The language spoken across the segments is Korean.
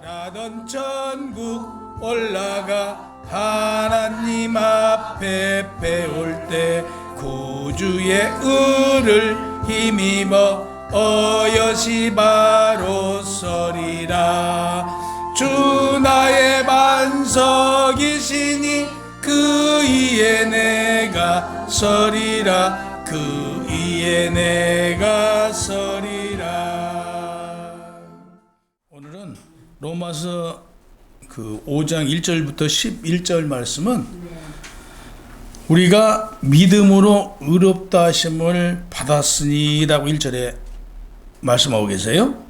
바라던 천국 올라가 하나님 앞에 배울 때 구주의 은을 힘입어 어여시 바로 서리라. 주 나의 반석이시니 그 위에 내가 서리라. 그 위에 내가 서리라. 오늘은 로마서 그 5장 1절부터 11절 말씀은 우리가 믿음으로 의롭다 하심을 받았으니 라고 1절에 말씀하고 계세요.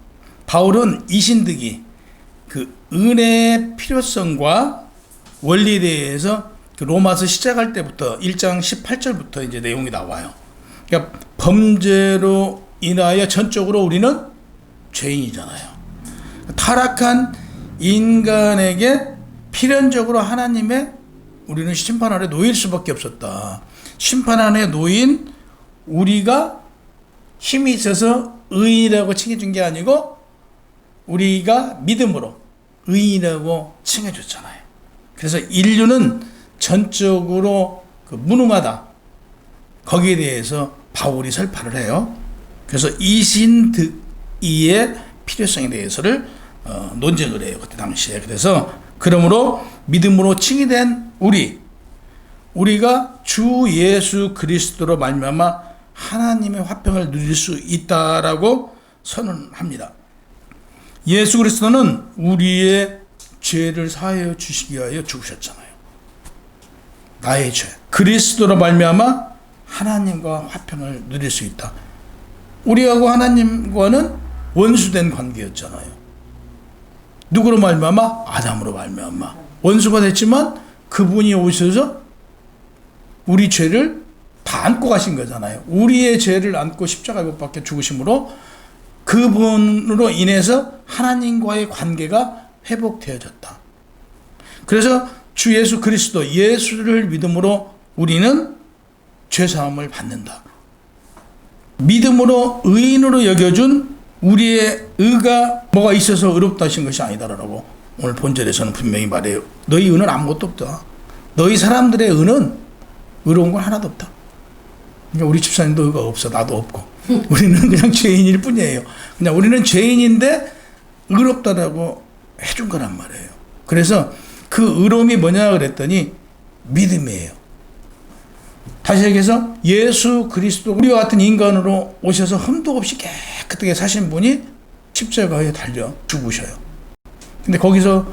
바울은 이신득이 그 은혜의 필요성과 원리에 대해서 그 로마서 시작할 때부터 1장 18절부터 이제 내용이 나와요. 그러니까 범죄로 인하여 전적으로 우리는 죄인이잖아요. 타락한 인간에게 필연적으로 하나님의 우리는 심판 아래 놓일 수밖에 없었다. 심판 아래 놓인 우리가 힘이 있어서 의인이라고 칭해준 게 아니고 우리가 믿음으로 의인이라고 칭해줬잖아요. 그래서 인류는 전적으로 그 무능하다. 거기에 대해서 바울이 설파를 해요. 그래서 이신득이의 필요성에 대해서를 논쟁을 해요. 그때 당시에. 그래서 그러므로 믿음으로 칭의된 우리가 주 예수 그리스도로 말미암아 하나님의 화평을 누릴 수 있다라고 선언합니다. 예수 그리스도는 우리의 죄를 사하여 주시기 위하여 죽으셨잖아요. 나의 죄. 그리스도로 말미암아 하나님과 화평을 누릴 수 있다. 우리하고 하나님과는 원수된 관계였잖아요. 누구로 말미암아? 아담으로 말미암아. 원수가 됐지만 그분이 오셔서 우리 죄를 다 안고 가신 거잖아요. 우리의 죄를 안고 십자가에 못 박혀 죽으심으로 그분으로 인해서 하나님과의 관계가 회복되어졌다. 그래서 주 예수 그리스도, 예수를 믿음으로 우리는 죄사함을 받는다. 믿음으로 의인으로 여겨준 우리의 의가 뭐가 있어서 의롭다 하신 것이 아니다라고 오늘 본절에서는 분명히 말해요. 너희 의는 아무것도 없다. 너희 사람들의 의는 의로운 건 하나도 없다. 그러니까 우리 집사님도 의가 없어. 나도 없고. 우리는 그냥 죄인일 뿐이에요. 그냥 우리는 죄인인데 의롭다라고 해준 거란 말이에요. 그래서 그 의로움이 뭐냐 그랬더니 믿음이에요. 다시 얘기해서 예수 그리스도 우리와 같은 인간으로 오셔서 흠도 없이 깨끗하게 사신 분이 십자가에 달려 죽으셔요. 근데 거기서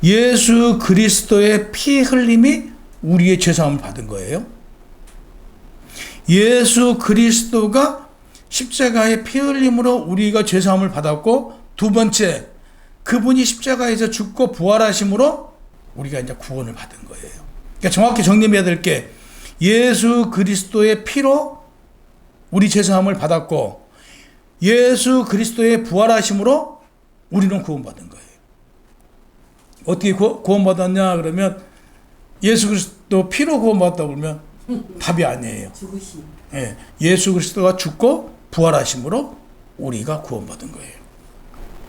예수 그리스도의 피 흘림이 우리의 죄사함을 받은 거예요. 예수 그리스도가 십자가의 피 흘림으로 우리가 죄사함을 받았고, 두 번째 그분이 십자가에서 죽고 부활하심으로 우리가 이제 구원을 받은 거예요. 그러니까 정확히 정리해야 될 게 예수 그리스도의 피로 우리 죄사함을 받았고 예수 그리스도의 부활하심으로 우리는 구원받은 거예요. 어떻게 구원받았냐 그러면 예수 그리스도 피로 구원받았다고 그러면 답이 아니에요. 예, 예수 그리스도가 죽고 부활하심으로 우리가 구원받은 거예요.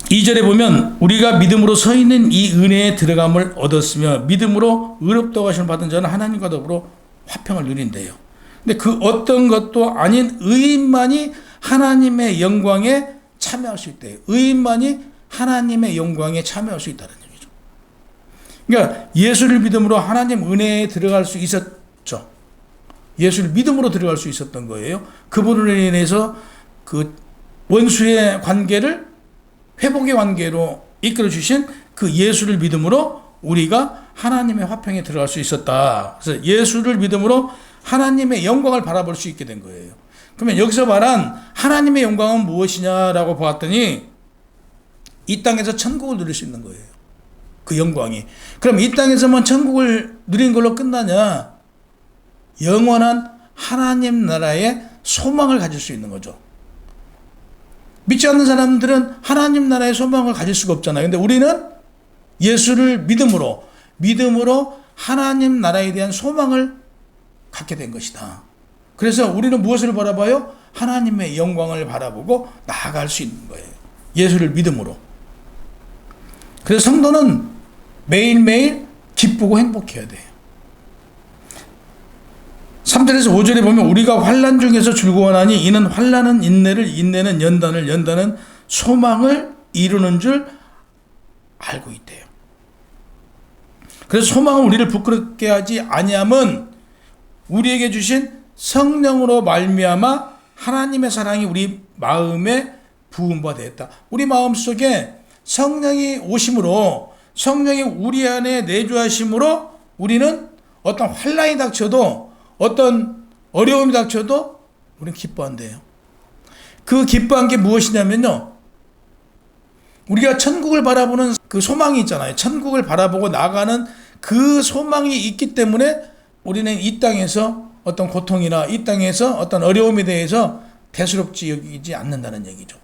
2절에 보면 우리가 믿음으로 서 있는 이 은혜에 들어감을 얻었으며 믿음으로 의롭다고 하심을 받은 자는 하나님과 더불어 화평을 누린대요. 근데 그 어떤 것도 아닌 의인만이 하나님의 영광에 참여할 수 있대요. 의인만이 하나님의 영광에 참여할 수 있다는 얘기죠. 그러니까 예수를 믿음으로 하나님 은혜에 들어갈 수 있었죠. 예수를 믿음으로 들어갈 수 있었던 거예요. 그분으로 인해서 그 원수의 관계를 회복의 관계로 이끌어 주신 그 예수를 믿음으로 우리가 하나님의 화평에 들어갈 수 있었다. 그래서 예수를 믿음으로 하나님의 영광을 바라볼 수 있게 된 거예요. 그러면 여기서 말한 하나님의 영광은 무엇이냐라고 보았더니 이 땅에서 천국을 누릴 수 있는 거예요. 그 영광이. 그럼 이 땅에서만 천국을 누린 걸로 끝나냐? 영원한 하나님 나라의 소망을 가질 수 있는 거죠. 믿지 않는 사람들은 하나님 나라의 소망을 가질 수가 없잖아요. 근데 우리는 예수를 믿음으로 하나님 나라에 대한 소망을 갖게 된 것이다. 그래서 우리는 무엇을 바라봐요? 하나님의 영광을 바라보고 나아갈 수 있는 거예요. 예수를 믿음으로. 그래서 성도는 매일매일 기쁘고 행복해야 돼요. 3절에서 5절에 보면 우리가 환난 중에서 즐거워하니 이는 환난은 인내를, 인내는 연단을, 연단은 소망을 이루는 줄 알고 있대요. 그래서 소망은 우리를 부끄럽게 하지 아니함은 우리에게 주신 성령으로 말미암아 하나님의 사랑이 우리 마음에 부음바 되었다. 우리 마음속에 성령이 오심으로, 성령이 우리 안에 내주하심으로 우리는 어떤 환난이 닥쳐도, 어떤 어려움이 닥쳐도 우리는 기뻐한대요. 그 기뻐한 게 무엇이냐면요, 우리가 천국을 바라보는 그 소망이 있잖아요. 천국을 바라보고 나가는 그 소망이 있기 때문에 우리는 이 땅에서 어떤 고통이나 이 땅에서 어떤 어려움에 대해서 대수롭지 여기지 않는다는 얘기죠.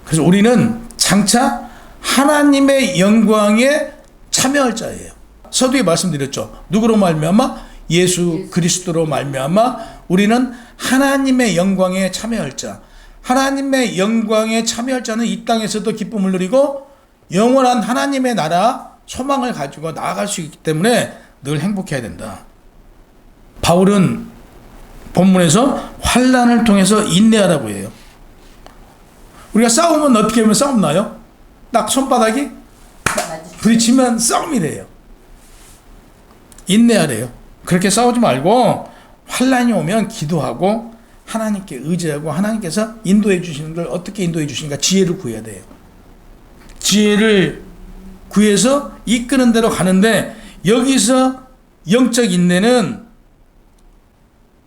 그래서 우리는 장차 하나님의 영광에 참여할 자예요. 서두에 말씀드렸죠. 누구로 말미암아? 예수 그리스도로 말미암아 우리는 하나님의 영광에 참여할 자. 하나님의 영광에 참여할 자는 이 땅에서도 기쁨을 누리고 영원한 하나님의 나라 소망을 가지고 나아갈 수 있기 때문에 늘 행복해야 된다. 바울은 본문에서 환난을 통해서 인내하라고 해요. 우리가 싸우면 어떻게 하면 싸움 나요? 딱 손바닥이 부딪히면 싸움이래요. 인내하래요. 그렇게 싸우지 말고 환난이 오면 기도하고 하나님께 의지하고 하나님께서 인도해 주시는 걸 어떻게 인도해 주시는가 지혜를 구해야 돼요. 지혜를 구해서 이끄는 대로 가는데 여기서 영적 인내는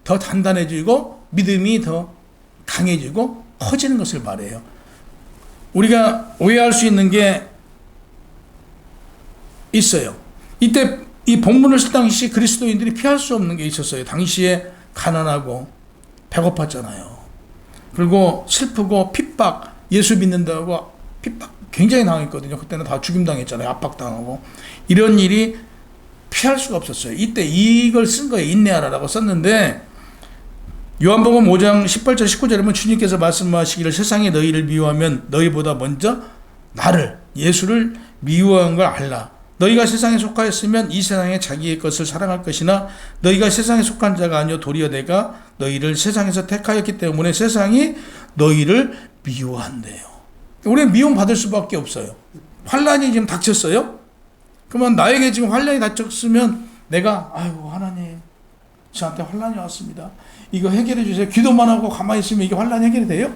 더 단단해지고 믿음이 더 강해지고 커지는 것을 말해요. 우리가 오해할 수 있는 게 있어요. 이때 이 본문을 쓸 당시 그리스도인들이 피할 수 없는 게 있었어요. 당시에 가난하고 배고팠잖아요. 그리고 슬프고 핍박, 예수 믿는다고 핍박 굉장히 당했거든요. 그때는 다 죽임당했잖아요. 압박당하고. 이런 일이 피할 수가 없었어요. 이때 이걸 쓴 거예요. 인내하라라고 썼는데 요한복음 5장 18절 19절에 보면 주님께서 말씀하시기를 세상이 너희를 미워하면 너희보다 먼저 나를, 예수를 미워한 걸 알라. 너희가 세상에 속하였으면 이 세상에 자기의 것을 사랑할 것이나 너희가 세상에 속한 자가 아니요 도리어 내가 너희를 세상에서 택하였기 때문에 세상이 너희를 미워한대요. 우리는 미움받을 수밖에 없어요. 환난이 지금 닥쳤어요? 그러면 나에게 지금 환난이 닥쳤으면 내가 아이고 하나님 저한테 환난이 왔습니다. 이거 해결해 주세요. 기도만 하고 가만히 있으면 이게 환난이 해결이 돼요?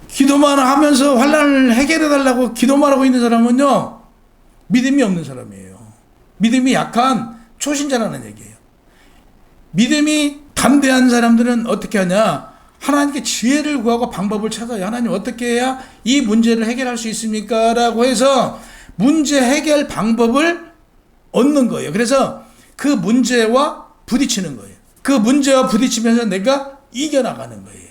기도만 하면서 환난을 해결해 달라고 기도만 하고 있는 사람은요 믿음이 없는 사람이에요. 믿음이 약한 초신자라는 얘기예요. 믿음이 담대한 사람들은 어떻게 하냐? 하나님께 지혜를 구하고 방법을 찾아요. 하나님 어떻게 해야 이 문제를 해결할 수 있습니까? 라고 해서 문제 해결 방법을 얻는 거예요. 그래서 그 문제와 부딪히는 거예요. 그 문제와 부딪히면서 내가 이겨나가는 거예요.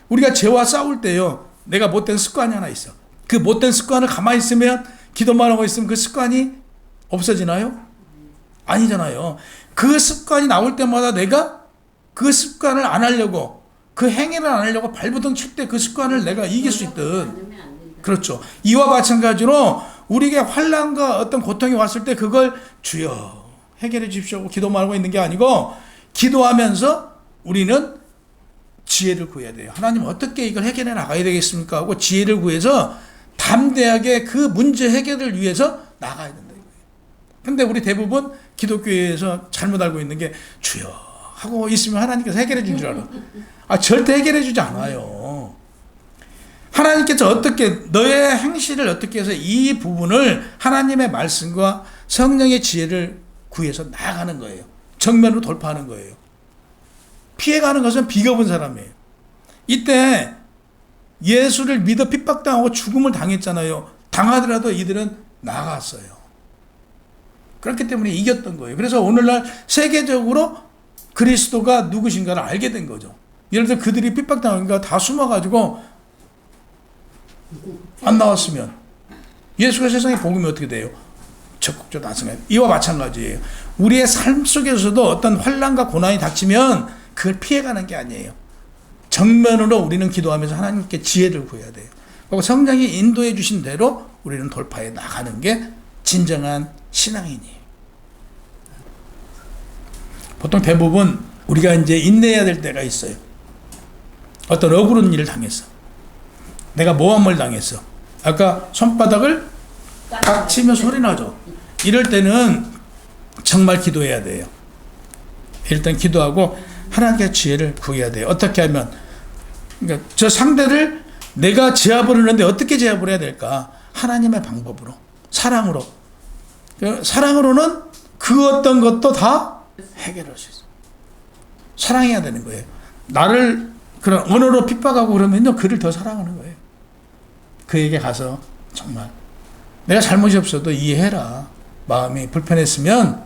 우리가 죄와 싸울 때요. 내가 못된 습관이 하나 있어. 그 못된 습관을 가만히 있으면 기도만 하고 있으면 그 습관이 없어지나요? 아니잖아요. 그 습관이 나올 때마다 내가 그 습관을 안 하려고 그 행위를 안 하려고 발버둥 칠 때 그 습관을 내가 이길 수 있든 그렇죠. 이와 마찬가지로 우리에게 환난과 어떤 고통이 왔을 때 그걸 주여 해결해 주십시오 하고 기도만 하고 있는 게 아니고 기도하면서 우리는 지혜를 구해야 돼요. 하나님 어떻게 이걸 해결해 나가야 되겠습니까? 하고 지혜를 구해서 담대하게 그 문제 해결을 위해서 나가야 된다. 근데 우리 대부분 기독교에서 잘못 알고 있는 게 주여 하고 있으면 하나님께서 해결해 준 줄 알아. 절대 해결해 주지 않아요. 하나님께서 어떻게 너의 행실을 어떻게 해서 이 부분을 하나님의 말씀과 성령의 지혜를 구해서 나아가는 거예요. 정면으로 돌파하는 거예요. 피해가는 것은 비겁은 사람이에요. 이때 예수를 믿어 핍박당하고 죽음을 당했잖아요. 당하더라도 이들은 나갔어요. 그렇기 때문에 이겼던 거예요. 그래서 오늘날 세계적으로 그리스도가 누구신가를 알게 된 거죠. 예를 들어 그들이 핍박당하니까 다 숨어가지고 안 나왔으면 예수가 세상에 복음이 어떻게 돼요? 적극적으로 나서요. 이와 마찬가지예요. 우리의 삶 속에서도 어떤 환난과 고난이 닥치면 그걸 피해가는 게 아니에요. 정면으로 우리는 기도하면서 하나님께 지혜를 구해야 돼요. 그리고 성령이 인도해 주신 대로 우리는 돌파해 나가는 게 진정한 신앙인이에요. 보통 대부분 우리가 이제 인내해야 될 때가 있어요. 어떤 억울한 일을 당했어. 내가 모함을 당했어. 아까 손바닥을 딱 치면 소리 나죠. 이럴 때는 정말 기도해야 돼요. 일단 기도하고 하나님께 지혜를 구해야 돼요. 어떻게 하면, 그러니까 저 상대를 내가 제압을 하는데 어떻게 제압을 해야 될까? 하나님의 방법으로, 사랑으로. 사랑으로는 그 어떤 것도 다 해결할 수 있어요. 사랑해야 되는 거예요. 나를 그런 언어로 핍박하고 그러면요, 그를 더 사랑하는 거예요. 그에게 가서 정말 내가 잘못이 없어도 이해해라. 마음이 불편했으면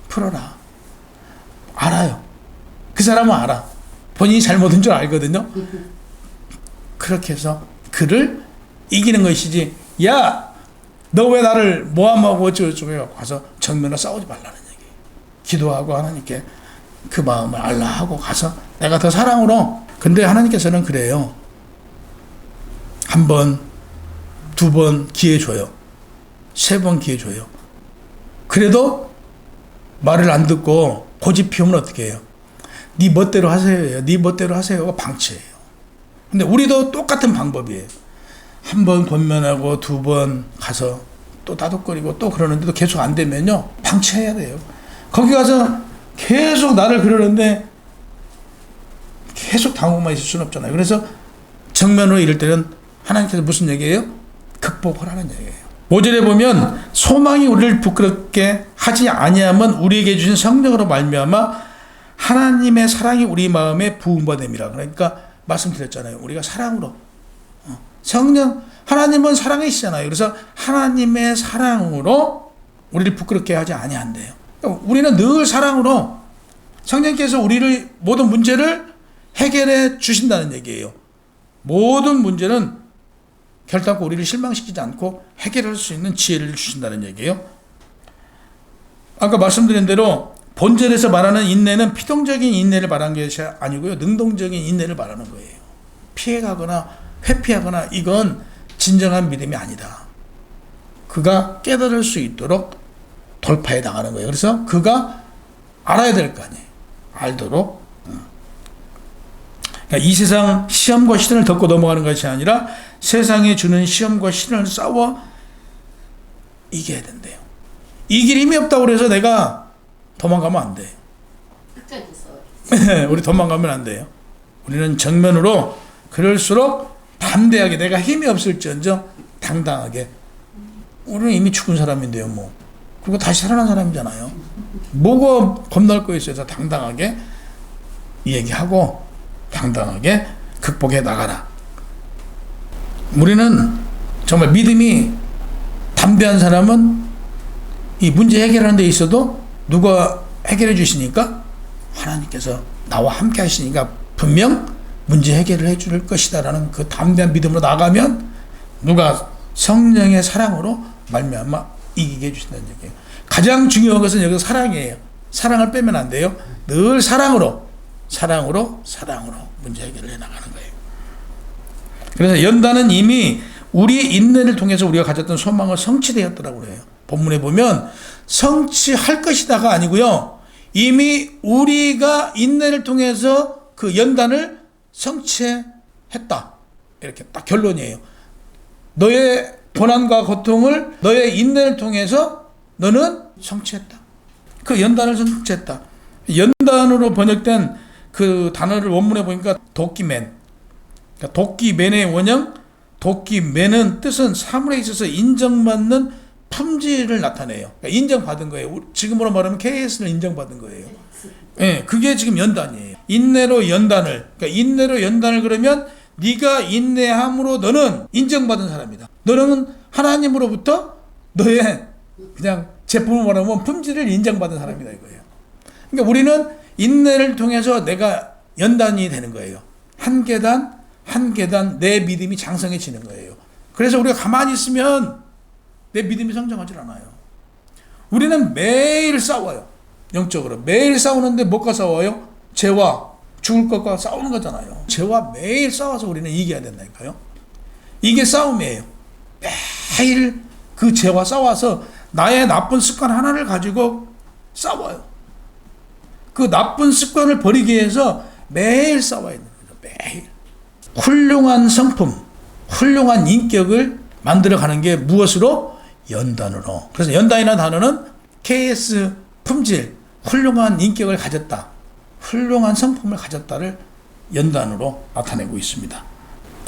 풀어라. 알아요. 그 사람은 알아. 본인이 잘못한 줄 알거든요. 그렇게 해서 그를 이기는 것이지, 야, 너 왜 나를 모함하고 어쩌고저쩌고 해갖고 가서 정면으로 싸우지 말라는 얘기예요. 기도하고 하나님께 그 마음을 알라 하고 가서 내가 더 사랑으로. 근데 하나님께서는 그래요. 한 번, 두 번 기회 줘요. 세 번 기회 줘요. 그래도 말을 안 듣고 고집 피우면 어떻게 해요? 네 멋대로 하세요. 네 멋대로 하세요가 방치예요. 근데 우리도 똑같은 방법이에요. 한 번 권면하고 두 번 가서 또 다독거리고 또 그러는데도 계속 안 되면요, 방치해야 돼요. 거기 가서 계속 나를 그러는데 계속 당하고만 있을 수는 없잖아요. 그래서 정면으로 이럴 때는 하나님께서 무슨 얘기예요? 극복하라는 얘기예요. 5절에 보면 소망이 우리를 부끄럽게 하지 아니하면 우리에게 주신 성령으로 말미암아 하나님의 사랑이 우리 마음에 부음받음이라. 그러니까 말씀드렸잖아요. 우리가 사랑으로, 성령, 하나님은 사랑이시잖아요. 그래서 하나님의 사랑으로 우리를 부끄럽게 하지 아니한대요. 그러니까 우리는 늘 사랑으로 성령께서 우리를 모든 문제를 해결해 주신다는 얘기예요. 모든 문제는 결단코 우리를 실망시키지 않고 해결할 수 있는 지혜를 주신다는 얘기예요. 아까 말씀드린 대로 본절에서 말하는 인내는 피동적인 인내를 말하는 것이 아니고요, 능동적인 인내를 말하는 거예요. 피해가거나 회피하거나 이건 진정한 믿음이 아니다. 그가 깨달을 수 있도록 돌파해 나가는 거예요. 그래서 그가 알아야 될 거 아니에요. 알도록. 그러니까 이 세상 시험과 시련을 덮고 넘어가는 것이 아니라 세상에 주는 시험과 시련을 싸워 이겨야 된대요. 이길 힘이 없다고 그래서 내가 도망가면 안 돼요. 우리 도망가면 안 돼요. 우리는 정면으로, 그럴수록 담대하게, 내가 힘이 없을지언정 당당하게. 우리는 이미 죽은 사람인데요, 뭐. 그리고 다시 살아난 사람이잖아요. 뭐가 겁날 거 있어요. 그래서 당당하게 얘기하고 당당하게 극복해 나가라. 우리는 정말 믿음이 담대한 사람은 이 문제 해결하는 데 있어도 누가 해결해 주시니까, 하나님께서 나와 함께 하시니까 분명 문제 해결을 해 줄 것이다라는 그 담대한 믿음으로 나가면 누가 성령의 사랑으로 말미암아 이기게 해주신다는 얘기예요. 가장 중요한 것은 여기서 사랑이에요. 사랑을 빼면 안 돼요. 늘 사랑으로 문제 해결을 해 나가는 거예요. 그래서 연단은 이미 우리의 인내를 통해서 우리가 가졌던 소망을 성취되었더라고 그래요. 본문에 보면 성취할 것이다가 아니고요, 이미 우리가 인내를 통해서 그 연단을 성취했다. 이렇게 딱 결론이에요. 너의 고난과 고통을 너의 인내를 통해서 너는 성취했다. 그 연단을 성취했다. 연단으로 번역된 그 단어를 원문에 보니까 도끼맨. 그러니까 도끼맨의 원형, 도끼맨은 뜻은 사물에 있어서 인정받는 품질을 나타내요. 그러니까 인정받은 거예요. 지금으로 말하면 KS를 인정받은 거예요. 예, 그게 지금 연단이에요. 인내로 연단을, 그러니까 인내로 연단을 그러면 네가 인내함으로 너는 인정받은 사람이다. 너는 하나님으로부터 너의 그냥 제품을 말하면 품질을 인정받은 사람이다 이거예요. 그러니까 우리는 인내를 통해서 내가 연단이 되는 거예요. 한 계단 한 계단 내 믿음이 장성해지는 거예요. 그래서 우리가 가만히 있으면 내 믿음이 성장하지 않아요. 우리는 매일 싸워요. 영적으로 매일 싸우는데 뭐가 싸워요? 죄와 죽을 것과 싸우는 거잖아요. 죄와 매일 싸워서 우리는 이겨야 된다니까요. 이게 싸움이에요. 매일 그 죄와 싸워서 나의 나쁜 습관 하나를 가지고 싸워요. 그 나쁜 습관을 버리기 위해서 매일 싸워야 되는 거죠. 매일. 훌륭한 성품, 훌륭한 인격을 만들어가는 게 무엇으로? 연단으로. 그래서 연단이라는 단어는 KS 품질, 훌륭한 인격을 가졌다, 훌륭한 성품을 가졌다를 연단으로 나타내고 있습니다.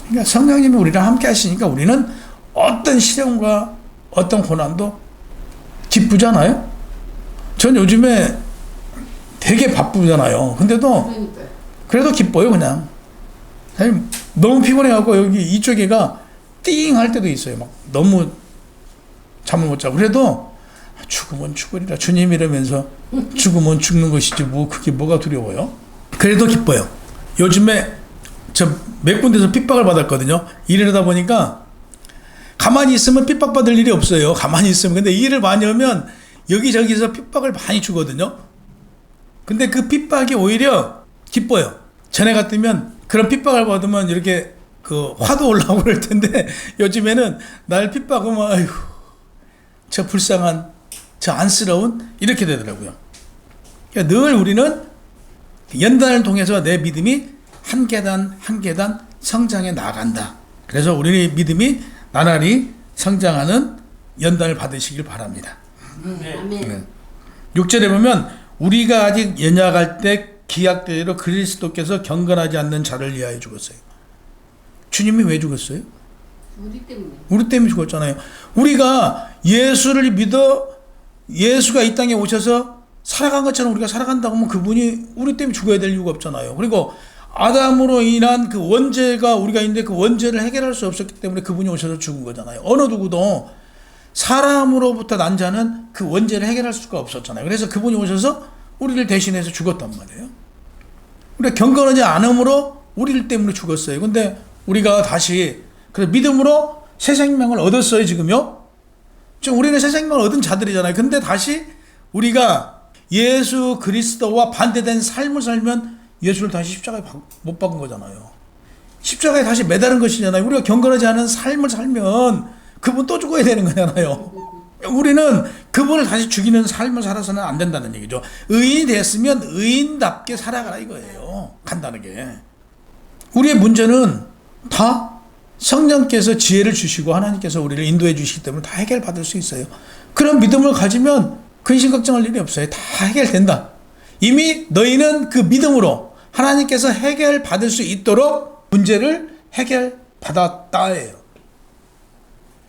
그러니까 성령님이 우리랑 함께 하시니까 우리는 어떤 시련과 어떤 고난도 기쁘잖아요. 전 요즘에 되게 바쁘잖아요. 근데도 그래도 기뻐요. 그냥 너무 피곤해갖고 여기 이쪽에가 띵 할 때도 있어요. 막 너무 잠을 못 자고. 그래도 죽으면 죽으리라 주님 이러면서 죽으면 죽는 것이지 뭐 그게 뭐가 두려워요. 그래도 기뻐요. 요즘에 저 몇 군데서 핍박을 받았거든요. 일을 하다 보니까 가만히 있으면 핍박받을 일이 없어요. 가만히 있으면. 근데 일을 많이 하면 여기저기서 핍박을 많이 주거든요. 근데 그 핍박이 오히려 기뻐요. 전에 같으면 그런 핍박을 받으면 이렇게 그 화도 올라오고 그럴 텐데 요즘에는 날 핍박하면 아이고 저 불쌍한 저 안쓰러운 이렇게 되더라고요. 그러니까 늘 우리는 연단을 통해서 내 믿음이 한 계단 한 계단 성장해 나간다. 그래서 우리의 믿음이 나날이 성장하는 연단을 받으시길 바랍니다. 네. 6절에 보면 우리가 아직 연약할 때 기약대로 그리스도께서 경건하지 않는 자를 위하여 죽었어요. 주님이 왜 죽었어요? 우리 때문에 죽었잖아요. 우리가 예수를 믿어 예수가 이 땅에 오셔서 살아간 것처럼 우리가 살아간다고 하면 그분이 우리 때문에 죽어야 될 이유가 없잖아요. 그리고 아담으로 인한 그 원죄가 우리가 있는데 그 원죄를 해결할 수 없었기 때문에 그분이 오셔서 죽은 거잖아요. 어느 누구도 사람으로부터 난 자는 그 원죄를 해결할 수가 없었잖아요. 그래서 그분이 오셔서 우리를 대신해서 죽었단 말이에요. 우리가 경건하지 않음으로 우리를 때문에 죽었어요. 근데 우리가 다시 그래서 믿음으로 새 생명을 얻었어요. 지금요. 지금 우리는 새 생명을 얻은 자들이잖아요. 근데 다시 우리가 예수 그리스도와 반대된 삶을 살면 예수를 다시 십자가에 못 박은 거잖아요. 십자가에 다시 매달은 것이잖아요. 우리가 경건하지 않은 삶을 살면 그분 또 죽어야 되는 거잖아요. 우리는 그분을 다시 죽이는 삶을 살아서는 안 된다는 얘기죠. 의인이 됐으면 의인답게 살아가라 이거예요. 간단하게. 우리의 문제는 다 성령께서 지혜를 주시고 하나님께서 우리를 인도해 주시기 때문에 다 해결받을 수 있어요. 그런 믿음을 가지면 근심 걱정할 일이 없어요. 다 해결된다. 이미 너희는 그 믿음으로 하나님께서 해결받을 수 있도록 문제를 해결받았다예요.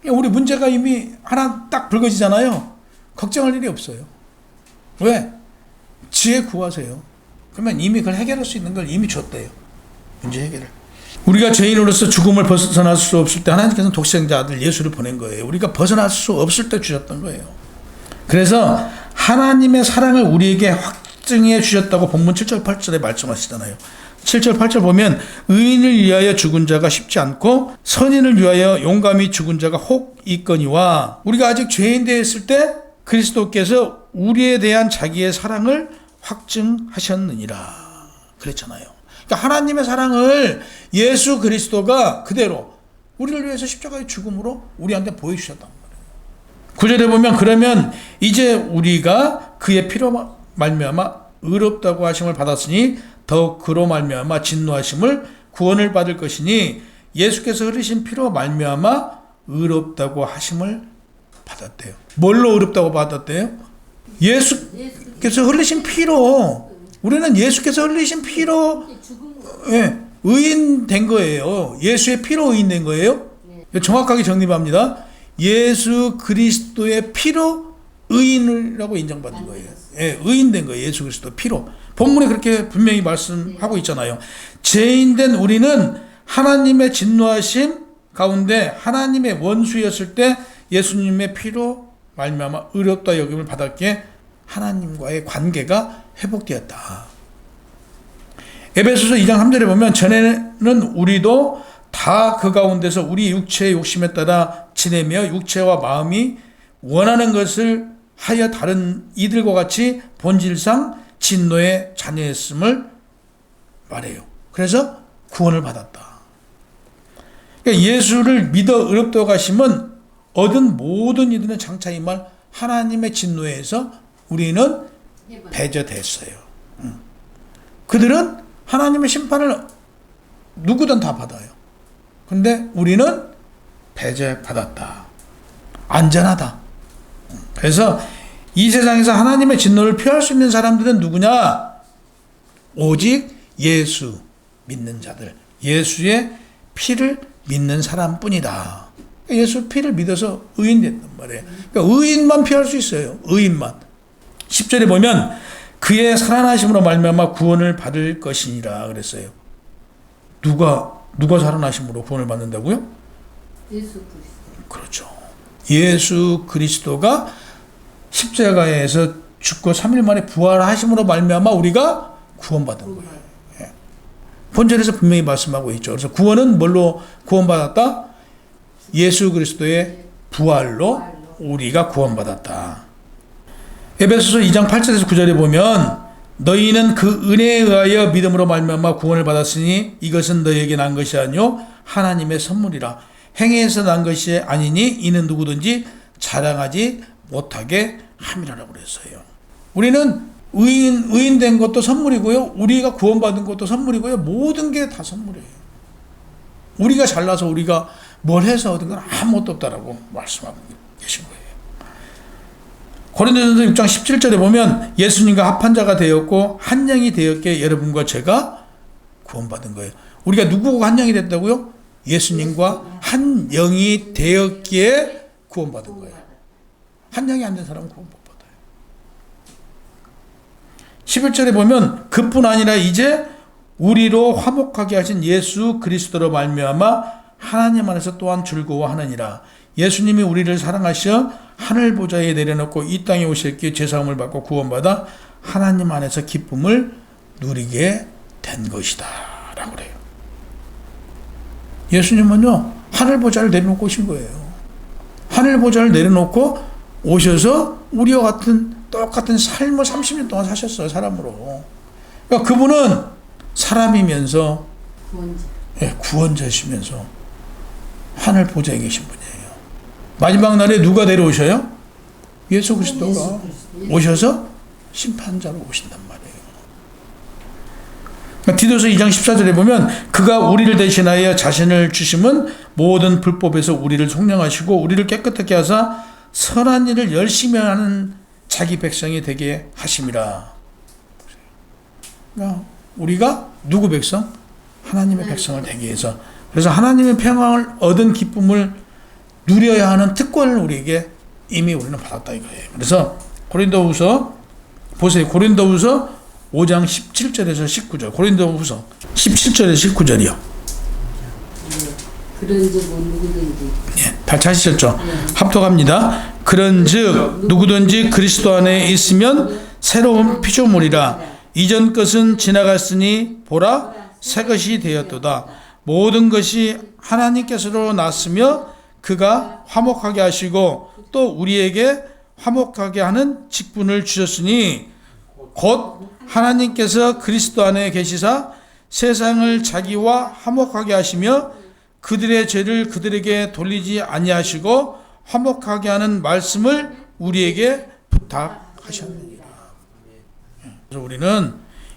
우리 문제가 이미 하나 딱 불거지잖아요. 걱정할 일이 없어요. 왜? 지혜 구하세요. 그러면 이미 그걸 해결할 수 있는 걸 이미 줬대요. 문제 해결을. 우리가 죄인으로서 죽음을 벗어날 수 없을 때 하나님께서는 독생자 아들 예수를 보낸 거예요. 우리가 벗어날 수 없을 때 주셨던 거예요. 그래서 하나님의 사랑을 우리에게 확증해 주셨다고 본문 7절 8절에 말씀하시잖아요. 7절 8절 보면 의인을 위하여 죽은 자가 쉽지 않고 선인을 위하여 용감히 죽은 자가 혹 있거니와 우리가 아직 죄인 되었을 때 그리스도께서 우리에 대한 자기의 사랑을 확증하셨느니라 그랬잖아요. 그러니까 하나님의 사랑을 예수 그리스도가 그대로 우리를 위해서 십자가의 죽음으로 우리한테 보여주셨단 말이에요. 9절에 보면 그러면 이제 우리가 그의 피로 말미암아 의롭다고 하심을 받았으니 더욱 그로 말미암아 진노하심을 구원을 받을 것이니 예수께서 흘리신 피로 말미암아 의롭다고 하심을 받았대요. 뭘로 의롭다고 받았대요? 예수께서 흘리신 피로. 우리는 예수께서 흘리신 피로 의인 된 거예요. 예수의 피로 의인 된 거예요. 정확하게 정립합니다. 예수 그리스도의 피로 의인이라고 인정받은 거예요. 의인 된 거예요. 예수 그리스도 피로. 본문에 그렇게 분명히 말씀하고 있잖아요. 죄인된 우리는 하나님의 진노하심 가운데 하나님의 원수였을 때 예수님의 피로 말미암아 의롭다 여김을 받았기에 하나님과의 관계가 회복되었다. 에베소서 2장 3절에 보면 전에는 우리도 다 그 가운데서 우리 육체의 욕심에 따라 지내며 육체와 마음이 원하는 것을 하여 다른 이들과 같이 본질상 진노의 자녀였음을 말해요. 그래서 구원을 받았다. 그러니까 예수를 믿어 의롭다고 하심은 얻은 모든 이들은 장차 이 말 하나님의 진노에서 우리는 배제됐어요. 그들은 하나님의 심판을 누구든 다 받아요. 근데 우리는 배제받았다. 안전하다. 그래서 이 세상에서 하나님의 진노를 피할 수 있는 사람들은 누구냐? 오직 예수 믿는 자들, 예수의 피를 믿는 사람뿐이다. 예수 피를 믿어서 의인 됐단 말이에요. 그러니까 의인만 피할 수 있어요. 의인만. 10절에 보면 그의 살아나심으로 말미암아 구원을 받을 것이니라 그랬어요. 누가 살아나심으로 구원을 받는다고요? 예수 그리스도. 그렇죠. 예수 그리스도가 십자가에서 죽고 3일 만에 부활하심으로 말미암아 우리가 구원받은 거예요. 예. 본절에서 분명히 말씀하고 있죠. 그래서 구원은 뭘로 구원받았다? 예수 그리스도의 부활로 우리가 구원받았다. 에베소서 2장 8절에서 9절에 보면 너희는 그 은혜에 의하여 믿음으로 말미암아 구원을 받았으니 이것은 너희에게 난 것이 아니요 하나님의 선물이라. 행위에서 난 것이 아니니 이는 누구든지 자랑하지 못하게 함이라고 그랬어요. 우리는 의인 된 것도 선물이고요. 우리가 구원받은 것도 선물이고요. 모든 게 다 선물이에요. 우리가 잘나서 우리가 뭘 해서 얻은 건 아무것도 없다라고 말씀하고 계신 거예요. 고린도전서 6장 17절에 보면 예수님과 합한 자가 되었고 한 영이 되었기에 여러분과 제가 구원받은 거예요. 우리가 누구고 한 영이 됐다고요? 예수님과 한 영이 되었기에 구원받은 거예요. 한 영이 안 된 사람은 구원 못 받아요. 11절에 보면 그뿐 아니라 이제 우리로 화목하게 하신 예수 그리스도로 말미암아 하나님 안에서 또한 즐거워하느니라. 예수님이 우리를 사랑하셔 하늘 보좌에 내려놓고 이 땅에 오셨기에 죄사함을 받고 구원받아 하나님 안에서 기쁨을 누리게 된 것이다 라고 그래요. 예수님은요 하늘 보좌를 내려놓고 오신 거예요. 하늘 보좌를 내려놓고 오셔서 우리와 같은 똑같은 삶을 30년 동안 사셨어요. 사람으로. 그러니까 그분은 사람이면서 구원자시면서 하늘 보좌에 계신 분이에요. 마지막 날에 누가 내려오셔요? 예수 그리스도가 오셔서 심판자로 오신단 말이에요. 그러니까 디도서 2장 14절에 보면 그가 우리를 대신하여 자신을 주심은 모든 불법에서 우리를 속량하시고 우리를 깨끗하게 하사 선한 일을 열심히 하는 자기 백성이 되게 하심이라. 그러니까 우리가 누구 백성? 하나님의 백성을 되게 해서, 그래서 하나님의 평강을 얻은 기쁨을 누려야 하는 특권을 우리에게 이미 우리는 받았다 이거예요. 그래서 고린도후서 보세요. 고린도후서 5장 17절에서 19절. 고린도후서 17절에서 19절이요. 그런즉 누구든지. 예, 다 찾으셨죠? 합독합니다. 그런즉 누구든지 그리스도 안에 있으면 새로운 피조물이라. 이전 것은 지나갔으니 보라 새 것이 되었도다. 모든 것이 하나님께서로 났으며 그가 화목하게 하시고 또 우리에게 화목하게 하는 직분을 주셨으니 곧 하나님께서 그리스도 안에 계시사 세상을 자기와 화목하게 하시며 그들의 죄를 그들에게 돌리지 아니하시고 화목하게 하는 말씀을 우리에게 부탁하셨느니라. 그래서 우리는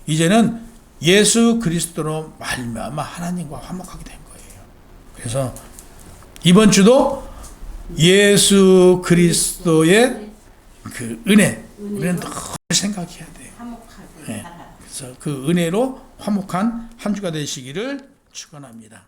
이제는 예수 그리스도로 말미암아 하나님과 화목하게 된 거예요. 그래서 이번 주도 예수 그리스도의 그 은혜 우리는 늘 생각해야 돼요. 네. 그래서 그 은혜로 화목한 한 주가 되시기를 축원합니다.